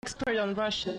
expert on Russia.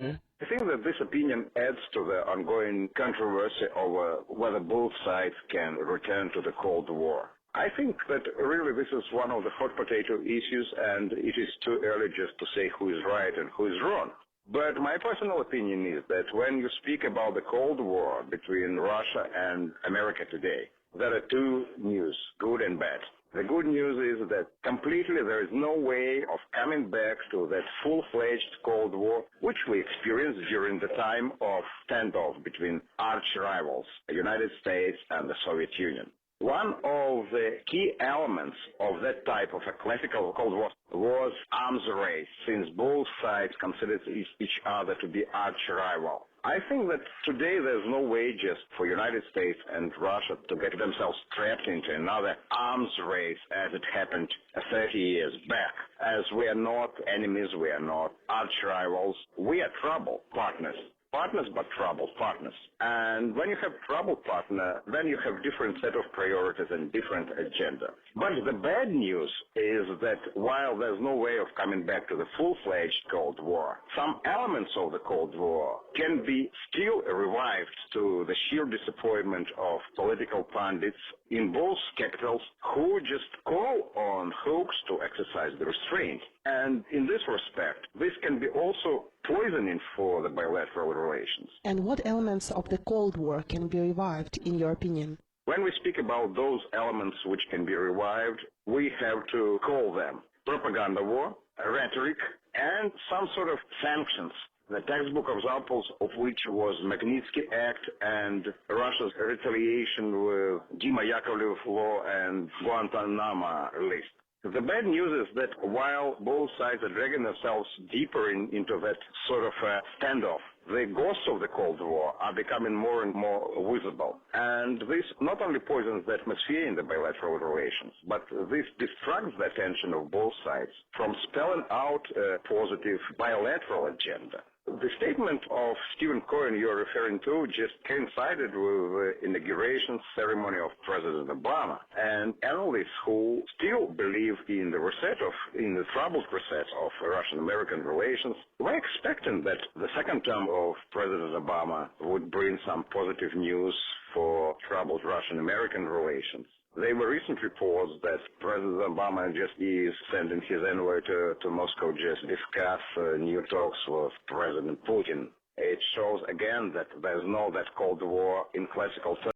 I think that this opinion adds to the ongoing controversy over whether both sides can return to the Cold War. I think that really this is one of the hot potato issues, and it is too early just to say who is right and who is wrong. But my personal opinion is that when you speak about the Cold War between Russia and America today, there are two news, good and bad. The good news is that completely there is no way of coming back to that full-fledged Cold War, which we experienced during the time of standoff between arch-rivals, the United States and the Soviet Union. One of the key elements of that type of a classical Cold War was arms race, since both sides considered each other to be arch-rival. I think that today there's no way just for United States and Russia to get themselves trapped into another arms race as it happened 30 years back. As we are not enemies, we are not arch-rivals, we are trouble partners. Partners, but trouble partners. And when you have trouble partner, then you have different set of priorities and different agenda. But the bad news is that while there's no way of coming back to the full-fledged Cold War, some elements of the Cold War can be still revived to the sheer disappointment of political pundits in both capitals who just call on hawks to exercise the restraint. And in this respect, this can be also poisoning for the bilateral relations. And what elements of the Cold War can be revived, in your opinion? When we speak about those elements which can be revived, we have to call them propaganda war, rhetoric, and some sort of sanctions. The textbook examples of which was Magnitsky Act and Russia's retaliation with Dima Yakovlev law and Guantanamo list. The bad news is that while both sides are dragging themselves deeper into that sort of standoff, the ghosts of the Cold War are becoming more and more visible. And this not only poisons the atmosphere in the bilateral relations, but this distracts the attention of both sides from spelling out a positive bilateral agenda. The statement of Stephen Cohen you're referring to just coincided with the inauguration ceremony of President Obama, and analysts who still believe in the troubled reset of Russian-American relations were expecting that the second term of President Obama would bring some positive news for troubled Russian-American relations. There were recent reports that President Obama just is sending his envoy to Moscow just discuss new talks with President Putin. It shows again that there's no that Cold War in classical terms.